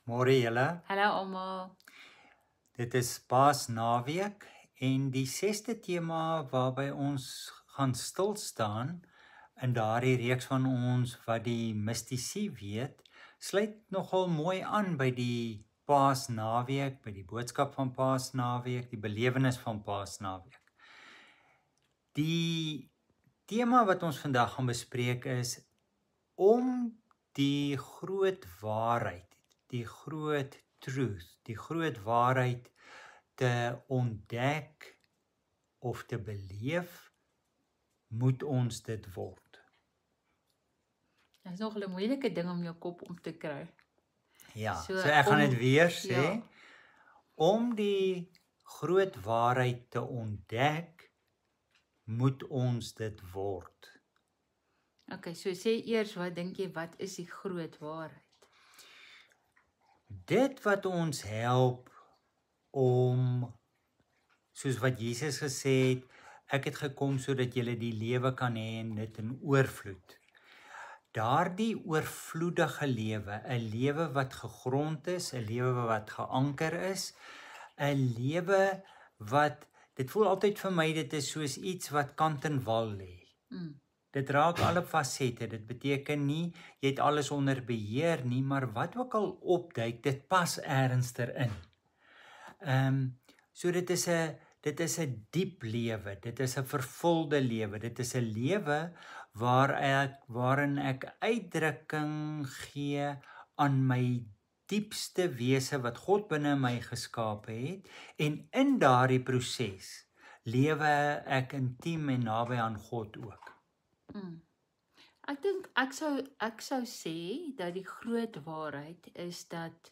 Môre julle. Hallo almal. Dit is Paasnaweek en die 6de tema waarby ons gaan stil staan in daardie reeks van ons wat die mistisie weet, sluit nogal mooi aan by die Paasnaweek, by die boodskap van Paasnaweek, die belewenis van Paasnaweek. Die tema wat ons vandag gaan bespreek is om die groot waarheid, die groot truth, die groot waarheid te ontdek of te beleef, moet ons dit word. Dit is nog 'n moeilike ding om jou kop om te kry. Ja, So, so ek gaan om- dit weer sê, ja. om die groot waarheid te ontdek, moet ons dit word. Okay, so sê eers wat dink jy wat is die groot waarheid? Dit wat ons help om, soos wat Jesus gesê het, ek het gekom sodat julle die lewe kan hê en dit in oorvloed. Daardie oorvloedige lewe, 'n lewe wat gegrond is, 'n lewe wat geanker is, 'n lewe wat, dit voel altyd vir my dit is soos iets wat kant en wal lê. Dit raak alle fasette, dit beteken nie, jy het alles onder beheer nie, maar wat ook al opduik, dit pas ergens erin. So dit is 'n diep lewe, dit is 'n vervulde lewe, dit is 'n lewe waarin ek uitdrukking gee aan my diepste wese wat God binne my geskape het, en in daardie proses lewe ek intiem en naby aan God ook. Ek dink ek sou sê dat die groot waarheid is dat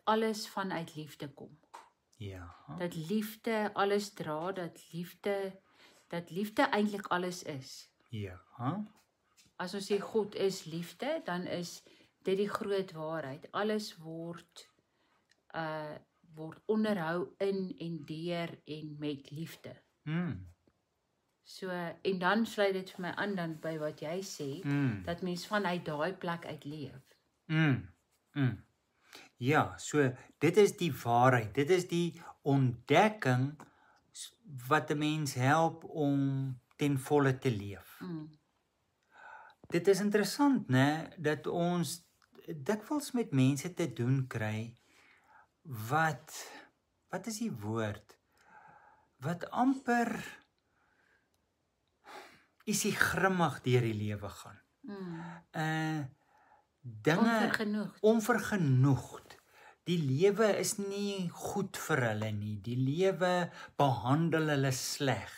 alles vanuit liefde kom. Ja. Dat liefde alles dra, dat liefde eintlik alles is. Ja. As ons sê God is liefde, dan is dit die groot waarheid. Alles word onderhou in en deur en met liefde. So, en dan sluit dit vir my aan dan by wat jy sê, dat mens vanuit daai plek uit leef. Ja, so dit is die waarheid, dit is die ontdekking wat 'n mens help om ten volle te leef. Dit is interessant, né, dat ons dikwels met mense te doen kry wat is die woord? Wat amper isie grimmig deur die lewe gaan. Dinge onvergenoegd. Die lewe is nie goed vir hulle nie. Die lewe behandel hulle sleg.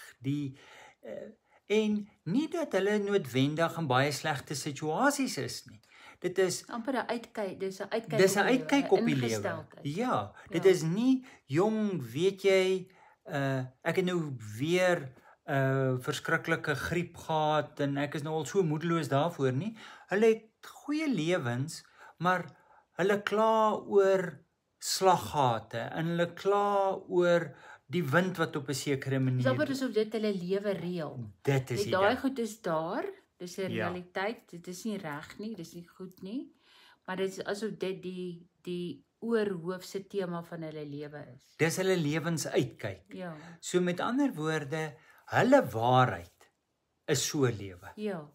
En nie dat hulle noodwendig in baie slegte situasies is nie. Dit is amper 'n uitkyk, dis 'n uitkyk op die lewe. Ja, dit is nie jong, weet jy, ek het nou weer verskriklike griep gehad en ek is nou al so moedeloos daarvoor nie. Hulle het goeie lewens, maar hulle kla oor slaggate en hulle kla oor die wind wat op 'n sekere manier. Dis amper asof dit hulle lewe reël. Dit is daai goed is daar, dis 'n realiteit, dit is nie reg nie, dis nie goed nie, maar dit is asof dit die oorhoofse tema van hulle lewe is. Dis hulle lewensuitkyk. Ja. So met ander woorde, hulle waarheid is so lewe. Ja.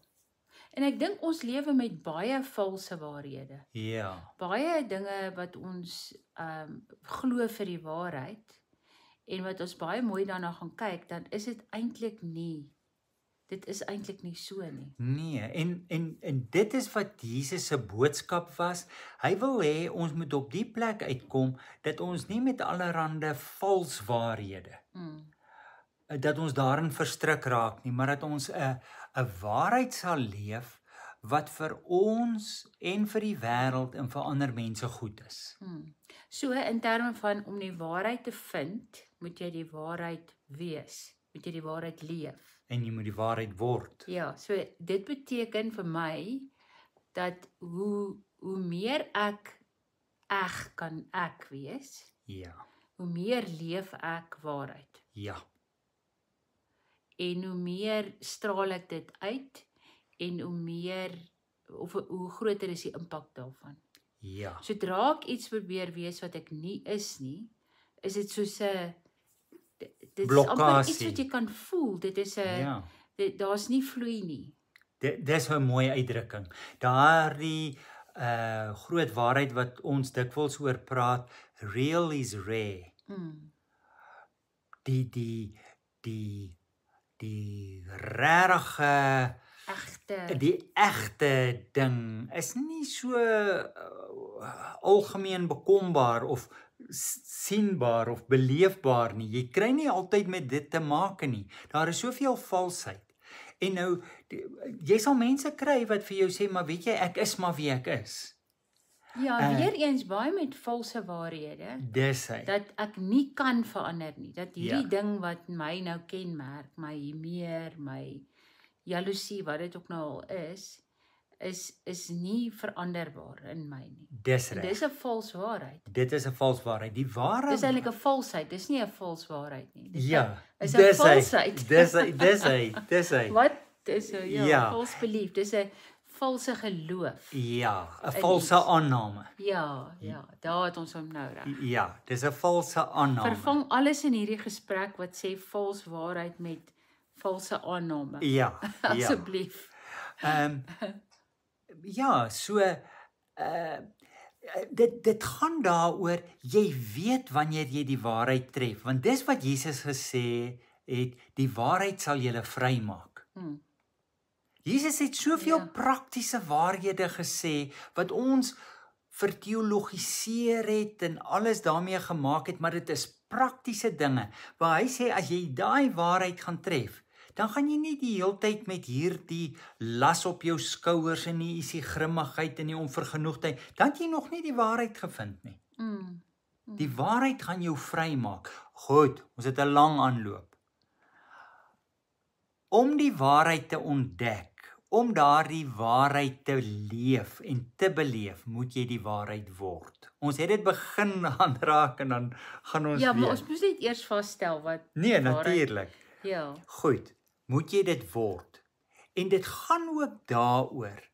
En ek dink ons lewe met baie valse waarhede. Ja. Baie dinge wat ons glo vir die waarheid en wat ons baie mooi daarna gaan kyk, dan is dit eintlik nie. Dit is eintlik nie so nie. Nee, en dit is wat Jesus se boodskap was. Hy wil hê ons moet op die plek uitkom dat ons nie met allerlei vals waarhede dat ons daarin verstrik raak nie, maar dat ons 'n waarheid sal leef wat vir ons en vir die wêreld en vir ander mense goed is. So in terme van om die waarheid te vind, moet jy die waarheid wees, moet jy die waarheid leef. En jy moet die waarheid word. Ja, so dit beteken vir my dat hoe meer ek kan ek wees, Ja. hoe meer leef ek waarheid. Ja. En hoe meer straal ek dit uit en hoe groter is die impak daarvan. Ja. Sodra ek iets probeer wees wat ek nie is nie, is dit soos 'n dit is amper iets wat jy kan voel. Dit is 'n Ja. daar's nie vloei nie. Dis 'n mooi uitdrukking. Daardie groot waarheid wat ons dikwels oor praat, real is rare. Die regte die egte ding is nie so algemeen bekombaar of sienbaar of beleefbaar nie. Jy kry nie altyd met dit te maak nie. Daar is soveel valsheid. En nou, jy sal mense kry wat vir jou sê, maar weet jy, ek is maar wie ek is. Ja, weer eens baie met valse waarhede. Dis hy. Dat ek nie kan verander nie. Dat hierdie ding wat my nou kenmerk, my humeur, my jaloesie, wat dit ook nou al is nie veranderbaar in my nie. Dis reg. Dis 'n vals waarheid. Dit is 'n vals waarheid. Die ware Dis eintlik 'n valsheid. Dis nie 'n vals waarheid nie. Dis 'n dis valsheid. Dis hy. Wat is 'n false belief? Dis 'n valse geloof. Ja, 'n valse aanname. Ja, daar het ons hom nou reg. Ja, dis 'n valse aanname. Vervang alles in hierdie gesprek wat sê vals waarheid met valse aanname. Ja, asseblief. Ja, so dit gaan daaroor jy weet wanneer jy die waarheid tref, want dis wat Jesus gesê het, die waarheid sal julle vrymaak. Jesus het soveel praktiese waarhede gesê wat ons verteologiseer het en alles daarmee gemaak het, maar dit is praktiese dinge waar hy sê as jy daai waarheid gaan tref, dan gaan jy nie die heeltyd met hierdie las op jou skouers en die isie grimmigheid en die onvergenoegdheid, dan het jy nog nie die waarheid gevind nie. Die waarheid gaan jou vrymaak. Goed, ons het 'n lang aanloop. Om die waarheid te ontdek, om daardie waarheid te leef en te beleef, moet jy die waarheid word. Ons het dit begin aanraak en dan gaan ons maar ons moet net eers vasstel wat Nee, natuurlik. Ja. Goed, moet jy dit word. En dit gaan ook daaroor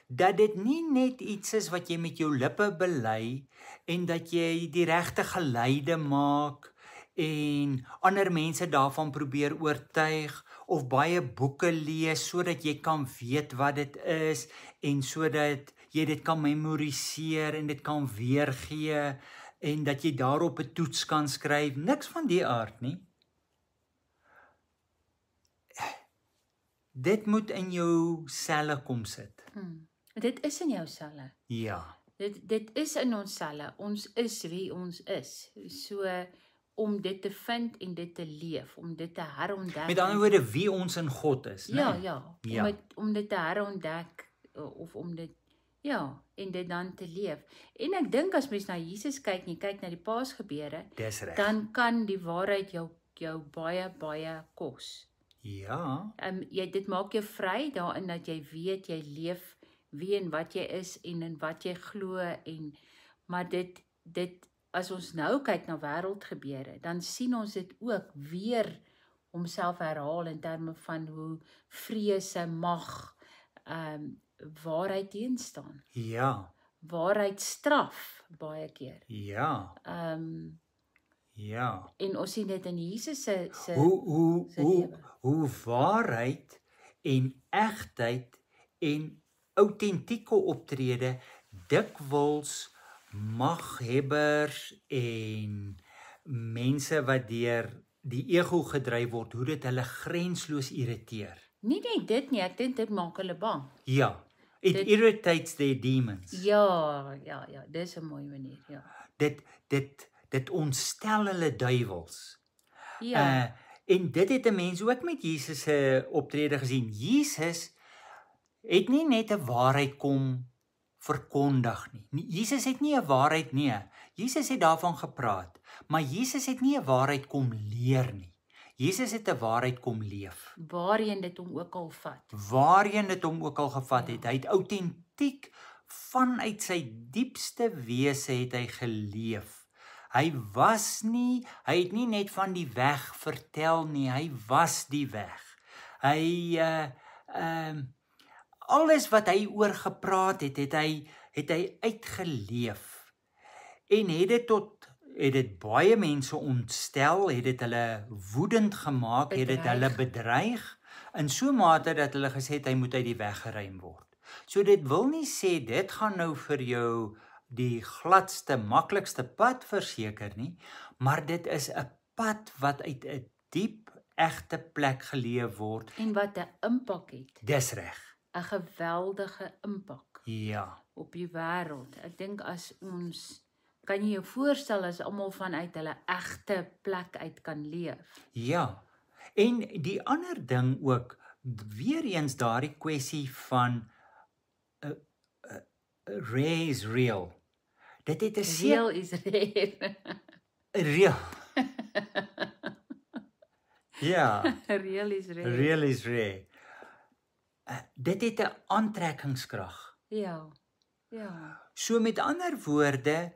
dat dit nie net iets is wat jy met jou lippe bely en dat jy die regte geluide maak en ander mense daarvan probeer oortuig of baie boeke lees sodat jy kan weet wat dit is en sodat jy dit kan memoriseer en dit kan weergee en dat jy daarop 'n toets kan skryf. Niks van die aard nie. Dit moet in jou selle kom sit. Dit is in jou selle. Ja. Dit is in ons selle. Ons is wie ons is. So om dit te vind en dit te leef, om dit te herontdek. Met ander woorde, wie ons in God is, né? Ja. Om dit te herontdek of om dit en dit dan te leef. En ek dink as mens na Jesus kyk, jy kyk na die Paasgebeure, dan kan die waarheid jou baie kos. Ja. Dit maak jou vry daarin dat jy weet jy leef wie en wat jy is en in wat jy glo maar dit as ons nou kyk na wêreldgebeure, dan sien ons dit ook weer homself herhaal in terme van hoe vrese mag waarheid teenstaan. Ja. Waarheid straf baie keer. Ja. Ja. En ons sien dit in Jesus se hoe waarheid en egtheid en autentieke optrede dikwels maghebbers en mense wat deur die ego gedryf word, hoe dit hulle grensloos irriteer. Nie net dit nie, ek dink dit maak hulle bang. Ja, it irritates their demons. Ja, dis 'n mooi manier, ja. Dit ontstel hulle duiwels. Ja. En dit het 'n mens ook met Jesus se optrede gesien. Jesus het nie net 'n waarheid kom verkondig nie. Jesus het nie 'n waarheid Jesus het daarvan gepraat, maar Jesus het nie 'n waarheid kom leer nie. Jesus het 'n waarheid kom leef. Waarheen dit hom ook al vat. Waarheen dit hom ook al gevat het. Hy het autentiek vanuit sy diepste wese het hy geleef. Hy het nie net van die weg vertel nie, hy was die weg. Hy alles wat hy oor gepraat het, het hy het hy uitgeleef en het dit baie mense ontstel, het dit hulle woedend gemaak, het dit hulle bedreig in so 'n mate dat hulle gesê het hy moet uit die weg geruim word. So dit wil nie sê dit gaan nou vir jou die gladste, maklikste pad verseker nie, maar dit is 'n pad wat uit 'n diep, egte plek geleef word. En wat 'n impak het. Dis reg. 'n Geweldige impak Ja. op die wêreld. Ek dink as ons kan jy jou voorstel as almal vanuit hulle egte plek uit kan leef. Ja. En die ander ding ook, weer eens daardie kwessie van rare is real. Dit het 'n Real is rare. real. Ja, Real is rare. real is rare. Dit het 'n aantrekkingskrag. Ja. Ja. So met ander woorde,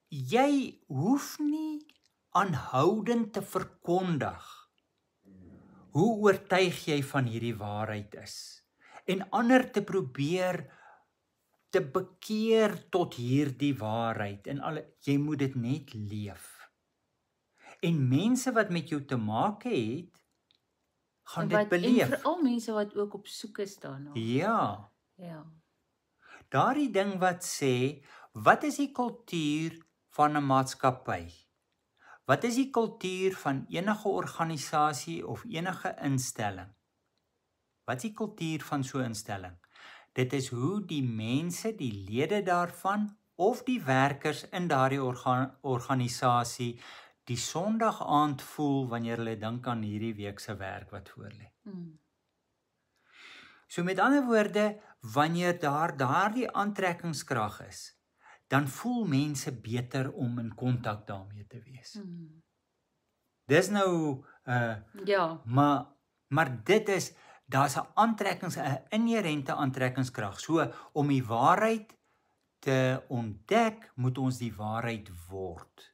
jy hoef nie aanhoudend te verkondig hoe oortuig jy van hierdie waarheid is en ander te probeer te bekeer tot hierdie waarheid en jy moet dit net leef. En mense wat met jou te maak het, gaan dit beleef. En veral mense wat ook op soek is daarna. Ja. Ja. Daardie ding wat sê, wat is die kultuur van 'n maatskappy? Wat is die kultuur van enige organisasie of enige instelling? Wat is die kultuur van so 'n instelling? Dit is hoe die mense, die lede daarvan of die werkers in daardie organisasie die Sondag aand voel wanneer hulle dink aan hierdie week se werk wat voorlê. So met ander woorde, wanneer daar daardie aantrekkingskrag is, dan voel mense beter om in kontak daarmee te wees. Dis nou Ja. maar dit is daar's 'n inherente aantrekkingskrag. So om die waarheid te ontdek, moet ons die waarheid word.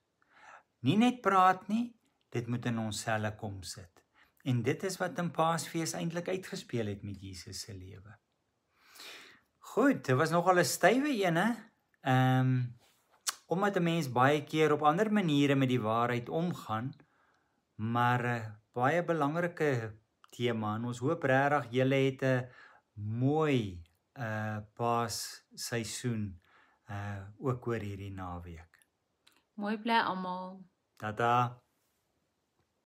Nie net praat nie, dit moet in ons selle kom sit. En dit is wat in Paasfees eintlik uitgespeel het met Jesus se lewe. Goed, dit was nogal 'n stywe ene. Omdat 'n mens baie keer op ander maniere met die waarheid omgaan, maar baie belangrike tema. En ons hoop regtig julle het 'n mooi Paasseisoen ook oor hierdie naweek. Mooi bly almal. Tata.